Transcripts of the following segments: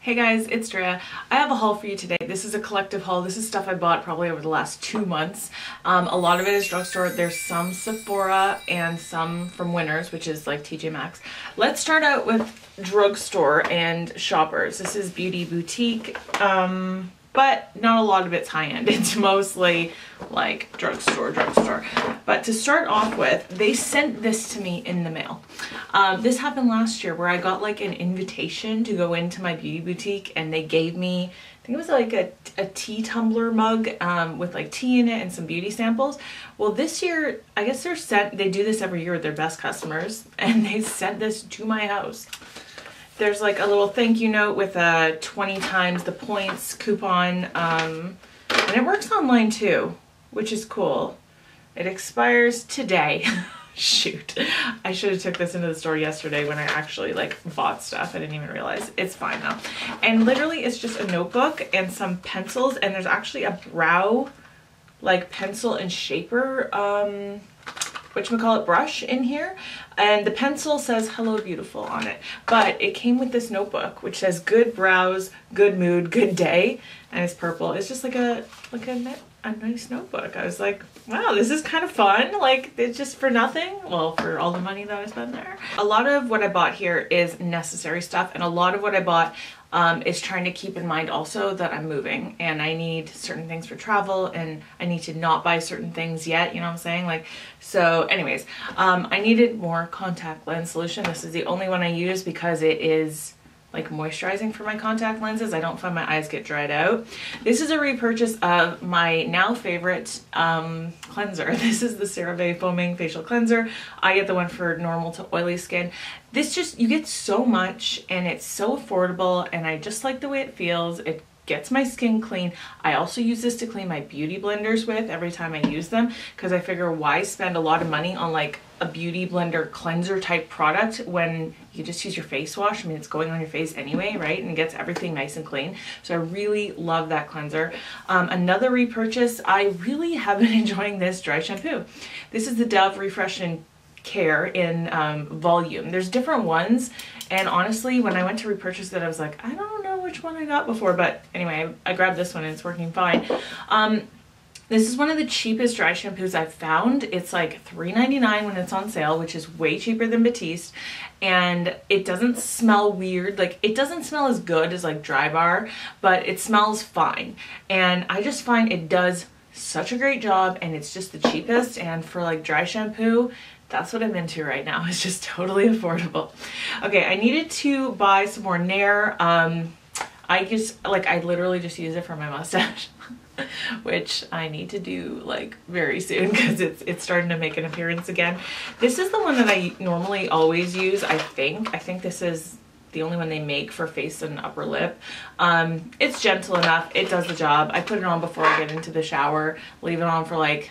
Hey guys, it's Drea. I have a haul for you today. This is a collective haul. This is stuff I bought probably over the last 2 months. A lot of it is drugstore. There's some Sephora and some from Winners, which is like TJ Maxx. Let's start out with drugstore and shoppers. This is beauty boutique, but not a lot of it's high-end. It's mostly like drugstore. But to start off with, they sent this to me in the mail. This happened last year where I got like an invitation to go into my beauty boutique, and they gave me, I think it was like a tea tumbler mug with like tea in it and some beauty samples. Well, this year, I guess they do this every year with their best customers, and they sent this to my house. There's like a little thank you note with a 20 times the points coupon, and it works online too, which is cool. It expires today. Shoot, I should have took this into the store yesterday when I actually like bought stuff. I didn't even realize. It's fine though. And literally it's just a notebook and some pencils, and there's actually a brow like pencil and shaper whatchamacallit brush in here, and the pencil says hello beautiful on it, but it came with this notebook which says good brows, good mood, good day, and it's purple. It's just like a nice notebook. I was like, wow, this is kind of fun. Like, it's just for nothing. Well, for all the money that I spent there. A lot of what I bought here is necessary stuff, and a lot of what I bought is trying to keep in mind also that I'm moving and I need certain things for travel, and I need to not buy certain things yet, you know what I'm saying? Like, so anyways, I needed more contact lens solution. This is the only one I use because it is like moisturizing for my contact lenses. I don't find my eyes get dried out. This is a repurchase of my now favorite cleanser. This is the CeraVe Foaming Facial Cleanser. I get the one for normal to oily skin. This just, you get so much and it's so affordable, and I just like the way it feels. It gets my skin clean. I also use this to clean my beauty blenders with every time I use them, because I figure why spend a lot of money on like a beauty blender cleanser type product when you just use your face wash. I mean, it's going on your face anyway, right? And it gets everything nice and clean. So I really love that cleanser. Another repurchase, I really have been enjoying this dry shampoo. This is the Dove Refresh and Care in volume. There's different ones, and honestly when I went to repurchase it I was like, I don't know which one I got before, but anyway I grabbed this one and it's working fine. This is one of the cheapest dry shampoos I've found. It's like $3.99 when it's on sale, which is way cheaper than Batiste, and it doesn't smell weird. Like, it doesn't smell as good as like Dry Bar, but it smells fine, and I just find it does such a great job, and it's just the cheapest, and for like dry shampoo, that's what I'm into right now. It's just totally affordable. Okay, I needed to buy some more Nair. I literally just use it for my mustache, which I need to do like very soon because it's starting to make an appearance again. This is the one that I normally always use, I think. I think this is the only one they make for face and upper lip. It's gentle enough. It does the job. I put it on before I get into the shower, leave it on for like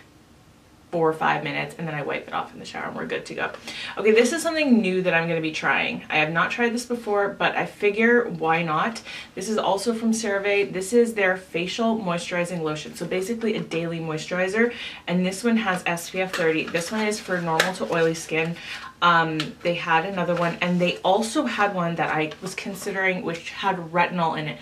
4 or 5 minutes, and then I wipe it off in the shower and we're good to go. Okay, this is something new that I'm going to be trying. I have not tried this before, but I figure why not? This is also from CeraVe. This is their facial moisturizing lotion. So basically a daily moisturizer, and this one has SPF 30. This one is for normal to oily skin. They had another one, and they also had one that I was considering which had retinol in it.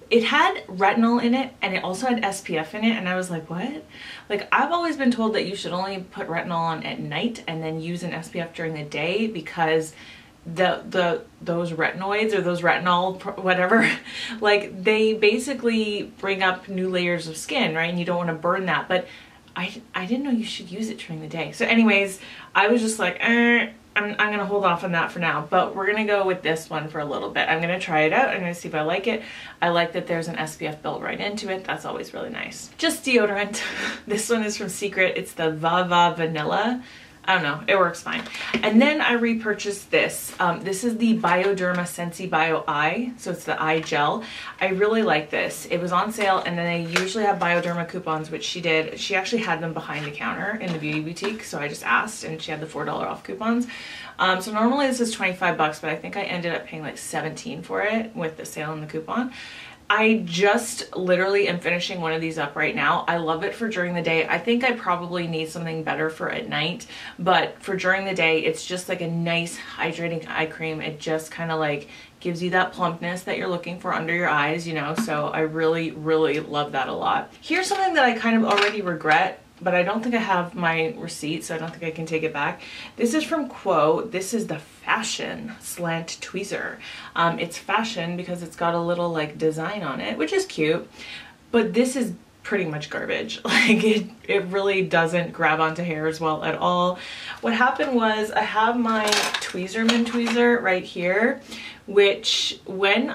It had retinol in it, and it also had SPF in it, and I was like, what? Like, I've always been told that you should only put retinol on at night and then use an SPF during the day, because those retinoids or those retinol whatever, like, they basically bring up new layers of skin, right? And you don't want to burn that. But I didn't know you should use it during the day. So anyways, I was just like, I'm gonna hold off on that for now, but we're gonna go with this one for a little bit. I'm gonna try it out. I'm gonna see if I like it. I like that there's an SPF built right into it. That's always really nice. Just deodorant. This one is from Secret. It's the Vava Vanilla. I don't know, it works fine. And then I repurchased this. This is the Bioderma Sensi Bio Eye, so it's the eye gel. I really like this. It was on sale, and then they usually have Bioderma coupons, which she did. She actually had them behind the counter in the beauty boutique, so I just asked, and she had the $4 off coupons. So normally this is 25 bucks, but I think I ended up paying like 17 for it with the sale and the coupon. I just literally am finishing one of these up right now. I love it for during the day. I think I probably need something better for at night, but for during the day, it's just like a nice hydrating eye cream. It just kind of like gives you that plumpness that you're looking for under your eyes, you know, so I really, really love that a lot. Here's something that I kind of already regret, but I don't think I have my receipt, so I don't think I can take it back. This is from Quo. This is the Fashion Slant Tweezer. It's fashion because it's got a little like design on it, which is cute, but this is pretty much garbage. Like it really doesn't grab onto hairs well at all. What happened was I have my Tweezerman tweezer right here, which when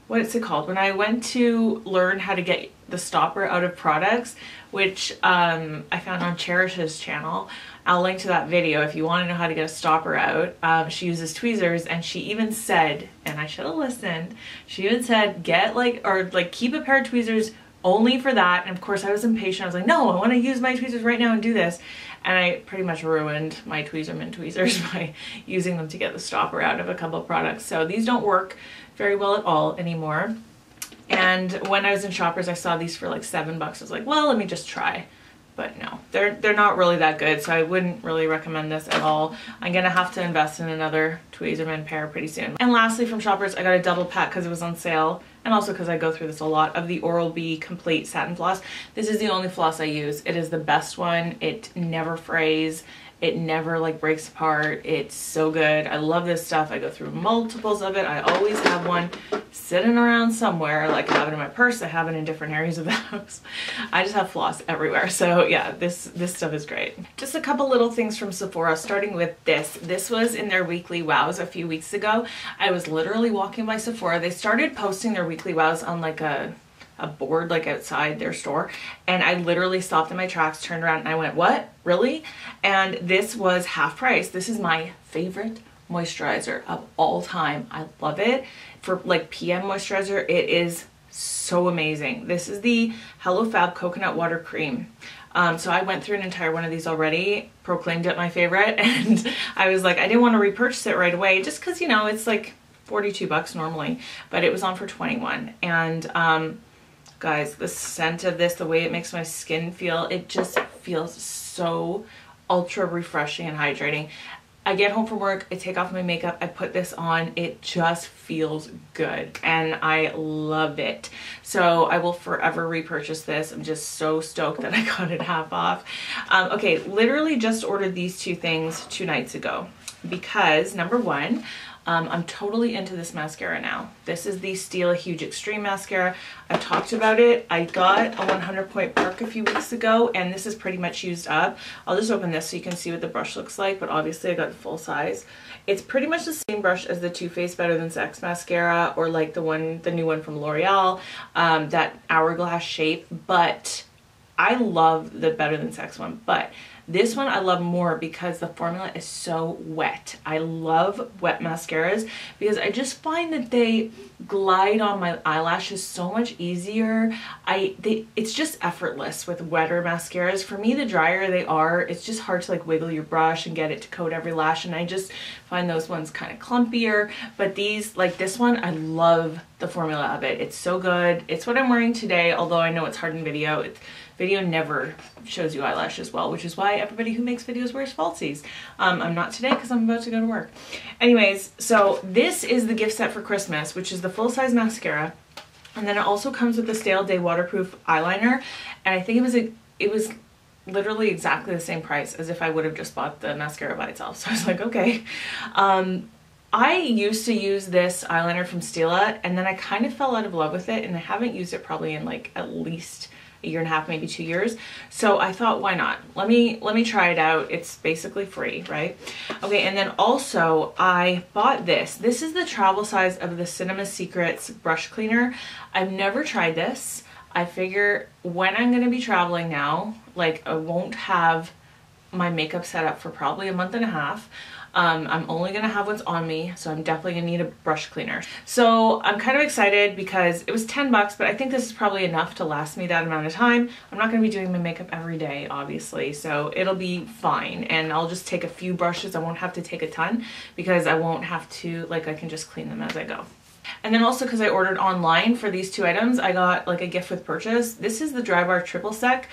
what's it called? When I went to learn how to get the stopper out of products, which I found on Cherish's channel. I'll link to that video if you want to know how to get a stopper out. She uses tweezers, and she even said, and I should have listened, she even said keep a pair of tweezers only for that. And of course I was impatient. I was like, no, I want to use my tweezers right now and do this. And I pretty much ruined my Tweezerman tweezers by using them to get the stopper out of a couple of products. So these don't work very well at all anymore. And when I was in Shoppers, I saw these for like $7. I was like, well, let me just try. But no, they're not really that good, so I wouldn't really recommend this at all. I'm gonna have to invest in another Tweezerman pair pretty soon. And lastly, from Shoppers, I got a double pack because it was on sale, and also because I go through this a lot, of the Oral-B Complete Satin Floss. This is the only floss I use. It is the best one. It never frays. It never like breaks apart. It's so good. I love this stuff. I go through multiples of it. I always have one sitting around somewhere. Like I have it in my purse. I have it in different areas of the house. I just have floss everywhere. So yeah, this stuff is great. Just a couple little things from Sephora, starting with this. This was in their weekly wows a few weeks ago. I was literally walking by Sephora. They started posting their weekly wows on like a board like outside their store, and I literally stopped in my tracks, turned around, and I went, what, really? And this was half price. This is my favorite moisturizer of all time. I love it. For like PM moisturizer, it is so amazing. This is the Hello Fab Coconut Water Cream. So I went through an entire one of these already, proclaimed it my favorite, and I was like, I didn't want to repurchase it right away just because, you know, it's like $42 normally, but it was on for 21. And guys, the scent of this, the way it makes my skin feel, it just feels so ultra refreshing and hydrating. I get home from work, I take off my makeup, I put this on, it just feels good, and I love it. So I will forever repurchase this. I'm just so stoked that I got it half off. Okay, literally just ordered these two things 2 nights ago because number one, I'm totally into this mascara now. This is the Stila Huge Extreme Mascara. I've talked about it. I got a 100 Point Perk a few weeks ago, and this is pretty much used up. I'll just open this so you can see what the brush looks like, but obviously I got the full size. It's pretty much the same brush as the Too Faced Better Than Sex mascara, or like the new one from L'Oreal, that hourglass shape, but I love the Better Than Sex one, but this one I love more because the formula is so wet. I love wet mascaras because I just find that they glide on my eyelashes so much easier. It's just effortless with wetter mascaras. For me, the drier they are, it's just hard to like wiggle your brush and get it to coat every lash, and I just find those ones kind of clumpier. But these, like this one, I love the formula of it. It's so good. It's what I'm wearing today, although I know it's hard in video. Video never shows you eyelashes well, which is why everybody who makes videos wears falsies. I'm not today because I'm about to go to work. Anyways, so this is the gift set for Christmas, which is the full-size mascara, and then it also comes with the Stale Day waterproof eyeliner, and I think it was literally exactly the same price as if I would have just bought the mascara by itself. So I was like, okay. I used to use this eyeliner from Stila, and then I kind of fell out of love with it, and I haven't used it probably in like at least a year and a half, maybe 2 years. So I thought, why not? Let me try it out. It's basically free, right? Okay, and then also I bought this. This is the travel size of the Cinema Secrets brush cleaner. I've never tried this. I figure when I'm gonna be traveling now, like I won't have my makeup set up for probably a month and a half. I'm only gonna have what's on me, so I'm definitely gonna need a brush cleaner. So I'm kind of excited because it was $10, but I think this is probably enough to last me that amount of time. I'm not gonna be doing my makeup every day, obviously, so it'll be fine. And I'll just take a few brushes. I won't have to take a ton because I won't have to, like, I can just clean them as I go. And then also because I ordered online for these 2 items, I got like a gift with purchase. This is the Dry Bar Triple Sec,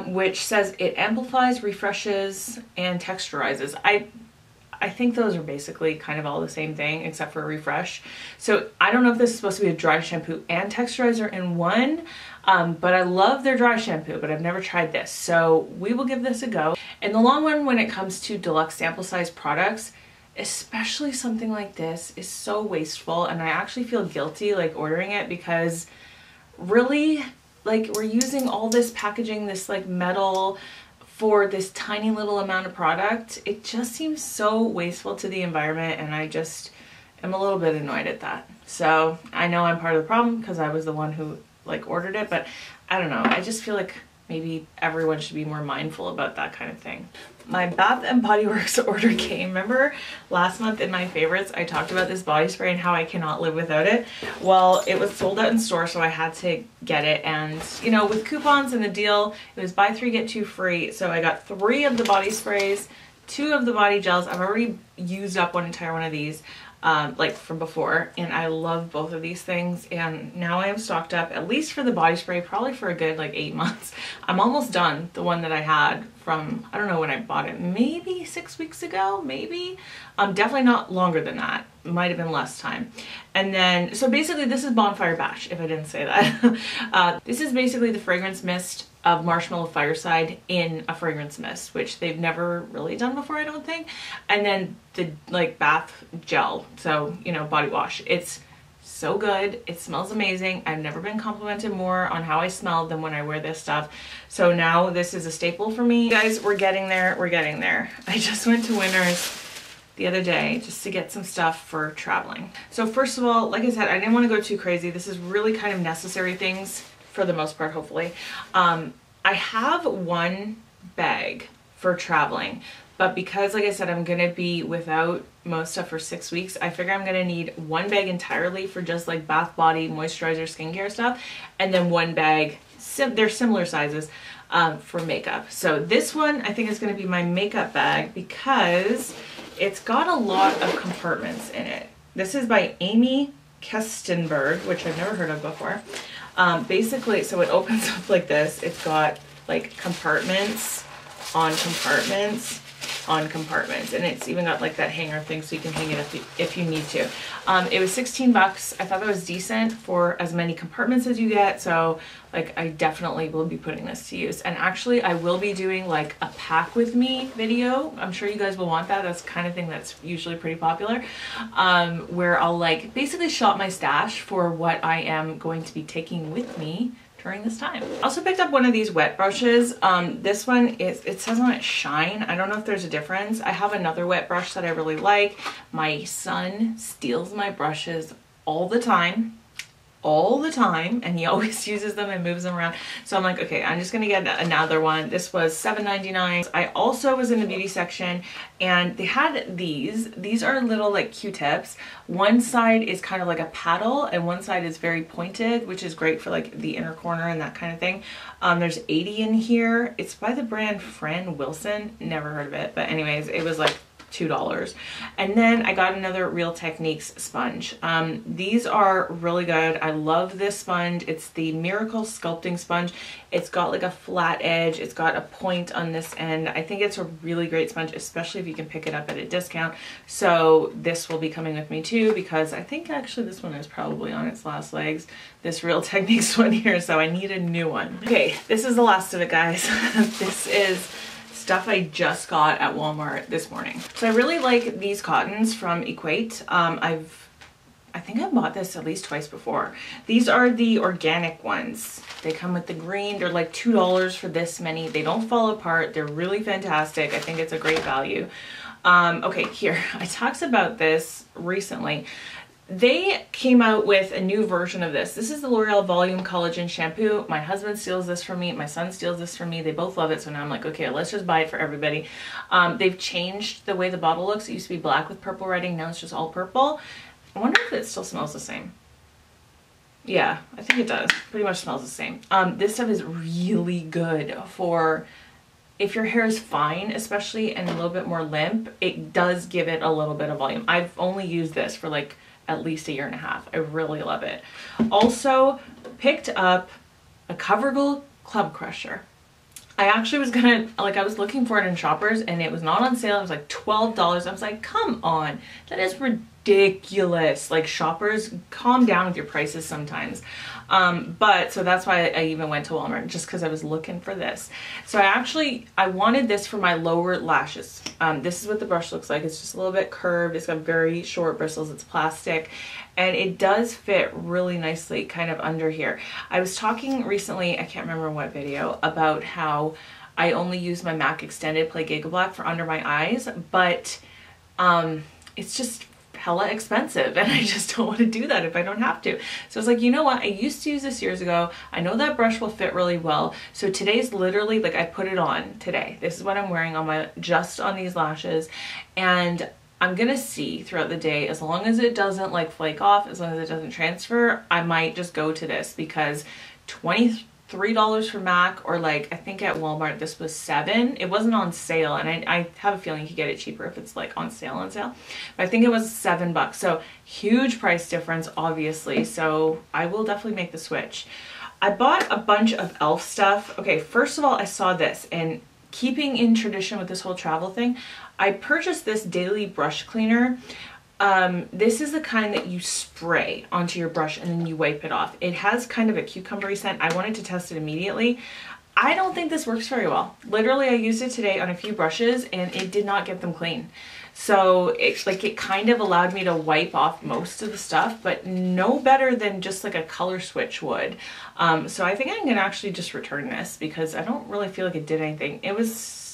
which says it amplifies, refreshes, and texturizes. I think those are basically kind of all the same thing except for a refresh. So I don't know if this is supposed to be a dry shampoo and texturizer in one, but I love their dry shampoo, but I've never tried this. So we will give this a go. In the long run, when it comes to deluxe sample size products, especially something like this is so wasteful, and I actually feel guilty like ordering it because really, like, we're using all this packaging, this like metal, for this tiny little amount of product. It just seems so wasteful to the environment, and I just am a little bit annoyed at that. So I know I'm part of the problem because I was the one who like ordered it, but I don't know, I just feel like maybe everyone should be more mindful about that kind of thing. My Bath & Body Works order came. Remember last month in my favorites I talked about this body spray and how I cannot live without it? Well, it was sold out in store, so I had to get it, and you know, with coupons and the deal, it was buy 3 get 2 free. So I got 3 of the body sprays, 2 of the body gels. I've already used up one entire one of these like from before, and I love both of these things, and now I am stocked up at least for the body spray, probably for a good like 8 months. I'm almost done the one that I had from, I don't know when I bought it, maybe 6 weeks ago, maybe. Definitely not longer than that. It might have been less time. And then, so basically this is Bonfire Bash, if I didn't say that. This is basically the fragrance mist of Marshmallow Fireside in a fragrance mist, which they've never really done before, I don't think. And then the like bath gel, so you know, body wash. It's so good. It smells amazing. I've never been complimented more on how I smell than when I wear this stuff. So now this is a staple for me. Guys, we're getting there. We're getting there. I just went to Winners the other day just to get some stuff for traveling. So first of all, like I said, I didn't want to go too crazy. This is really kind of necessary things for the most part, hopefully. I have 1 bag for traveling, but because, like I said, I'm gonna be without most stuff for 6 weeks, I figure I'm gonna need 1 bag entirely for just like bath, body, moisturizer, skincare stuff, and then 1 bag, they're similar sizes, for makeup. So this one I think is gonna be my makeup bag because it's got a lot of compartments in it. This is by Amy Kestenberg, which I've never heard of before. Basically, so it opens up like this. It's got like compartments on compartments on compartments, and it's even got like that hanger thing so you can hang it if you need to. It was 16 bucks. I thought that was decent for as many compartments as you get, so like I definitely will be putting this to use. And actually I will be doing like a pack with me video. I'm sure you guys will want that. That's the kind of thing that's usually pretty popular, where I'll like basically shop my stash for what I am going to be taking with me during this time. I also picked up one of these wet brushes. This one is, it says on it Shine. I don't know if there's a difference. I have another wet brush that I really like. My son steals my brushes all the time, and he always uses them and moves them around. So I'm like, okay, I'm just gonna get another one. This was $7.99. I also was in the beauty section and they had these are little like Q-tips. One side is kind of like a paddle and one side is very pointed, which is great for like the inner corner and that kind of thing. There's 80 in here. It's by the brand Fran Wilson. Never heard of it, but anyways, it was like $2. And then I got another Real Techniques sponge. These are really good. I love this sponge. It's the Miracle Sculpting Sponge. It's got like a flat edge. It's got a point on this end. I think it's a really great sponge, especially if you can pick it up at a discount. So this will be coming with me too, because I think actually this one is probably on its last legs, this Real Techniques one here, so I need a new one. Okay, this is the last of it, guys. This is stuff I just got at Walmart this morning. So I really like these cottons from Equate. I think I've bought this at least twice before. These are the organic ones. They come with the green. They're like $2 for this many. They don't fall apart. They're really fantastic. I think it's a great value. Okay, here, I talked about this recently. They came out with a new version of this. This is the L'Oreal Volume Collagen Shampoo. My husband steals this from me. My son steals this from me. They both love it. So now I'm like, okay, let's just buy it for everybody. They've changed the way the bottle looks. It used to be black with purple writing. Now it's just all purple. I wonder if it still smells the same. Yeah, I think it does. Pretty much smells the same. This stuff is really good for if your hair is fine, especially, and a little bit more limp. It does give it a little bit of volume. I've only used this for like at least a year and a half. I really love it. Also picked up a CoverGirl Club Crusher. I actually was gonna, like, I was looking for it in Shoppers and it was not on sale. It was like $12. I was like, come on, that is ridiculous. Like, Shoppers, calm down with your prices sometimes. But so that's why I even went to Walmart, just because I was looking for this. So I wanted this for my lower lashes. This is what the brush looks like. It's just a little bit curved. It's got very short bristles. It's plastic. And it does fit really nicely kind of under here. I was talking recently, I can't remember what video, about how I only use my MAC Extended Play Giga Black for under my eyes, but it's just hella expensive and I just don't want to do that if I don't have to. So I was like, you know what? I used to use this years ago. I know that brush will fit really well. So today's literally, like, I put it on today. This is what I'm wearing on my, just on these lashes. And I'm gonna see throughout the day, as long as it doesn't like flake off, as long as it doesn't transfer, I might just go to this, because $23 for MAC, or like, I think at Walmart this was $7. It wasn't on sale, and I have a feeling you could get it cheaper if it's like on sale. But I think it was $7. So huge price difference, obviously. So I will definitely make the switch. I bought a bunch of e.l.f. stuff. Okay, first of all, I saw this, and keeping in tradition with this whole travel thing, I purchased this daily brush cleaner. This is the kind that you spray onto your brush and then you wipe it off. It has kind of a cucumbery scent. I wanted to test it immediately. I don't think this works very well. Literally, I used it today on a few brushes and it did not get them clean. So it's like, it kind of allowed me to wipe off most of the stuff, but no better than just like a color switch would. So I think I'm gonna actually just return this, because I don't really feel like it did anything. It was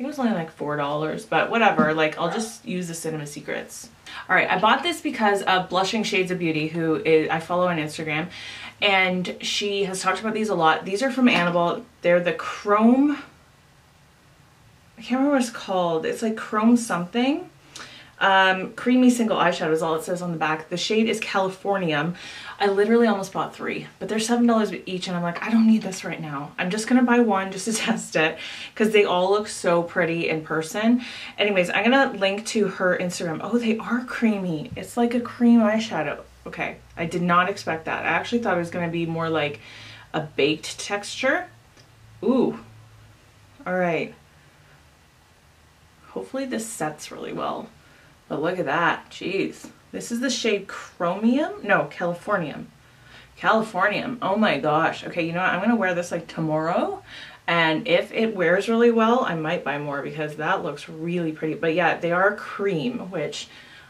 only like $4, but whatever. Like, I'll just use the Cinema Secrets. All right, I bought this because of Blushing Shades of Beauty, who I follow on Instagram, and she has talked about these a lot. These are from Annabelle. They're the Chrome, I can't remember what it's called. It's like Chrome something. Creamy Single Eyeshadow is all it says on the back. The shade is Californium. I literally almost bought 3, but they're $7 each, and I'm like, I don't need this right now. I'm just gonna buy one just to test it, because they all look so pretty in person. Anyways, I'm gonna link to her Instagram. Oh, they are creamy. It's like a cream eyeshadow. Okay, I did not expect that. I actually thought it was gonna be more like a baked texture. Ooh, all right. Hopefully this sets really well. But look at that, jeez. This is the shade Chromium? No, Californium. Californium, oh my gosh. Okay, you know what, I'm gonna wear this like tomorrow, and if it wears really well, I might buy more, because that looks really pretty. But yeah, they are cream, which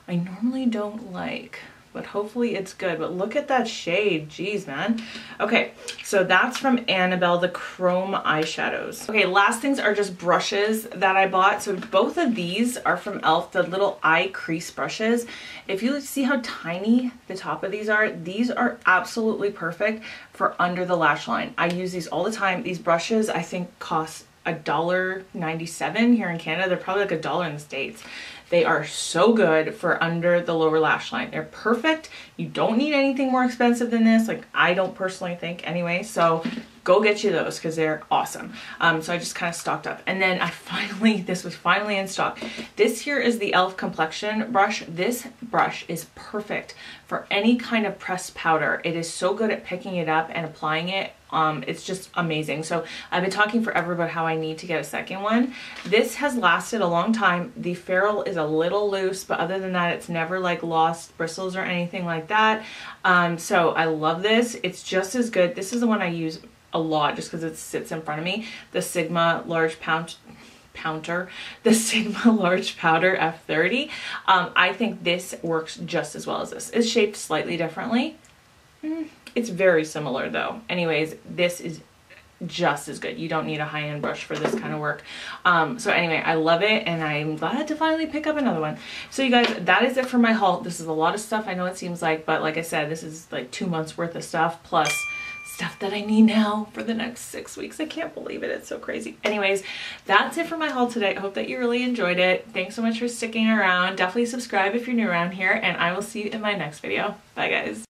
I normally don't like, but hopefully it's good. But look at that shade, jeez, man. Okay, so that's from Annabelle, the Chrome eyeshadows. Okay, last things are just brushes that I bought. So both of these are from e.l.f., the little eye crease brushes. If you see how tiny the top of these are absolutely perfect for under the lash line. I use these all the time. These brushes, I think, cost $1.97 here in Canada. They're probably like $1 in the States. They are so good for under the lower lash line. They're perfect. You don't need anything more expensive than this. Like, I don't personally think anyway. So go get you those, because they're awesome. So I just kind of stocked up. And then this was finally in stock. This here is the e.l.f. complexion brush. This brush is perfect for any kind of pressed powder. It is so good at picking it up and applying it. It's just amazing. So I've been talking forever about how I need to get a second one. This has lasted a long time. The ferrule is a little loose, but other than that, it's never like lost bristles or anything like that. So I love this. It's just as good. This is the one I use a lot just because it sits in front of me. The Sigma Large the Sigma Large Powder F30. I think this works just as well as this. It's shaped slightly differently. It's very similar though. Anyways, this is just as good. You don't need a high-end brush for this kind of work. So anyway, I love it, and I'm glad to finally pick up another one. So you guys, that is it for my haul. This is a lot of stuff, I know it seems like, but like I said, this is like 2 months worth of stuff, plus stuff that I need now for the next 6 weeks. I can't believe it. It's so crazy. Anyways, that's it for my haul today. I hope that you really enjoyed it. Thanks so much for sticking around. Definitely subscribe if you're new around here, and I will see you in my next video. Bye, guys.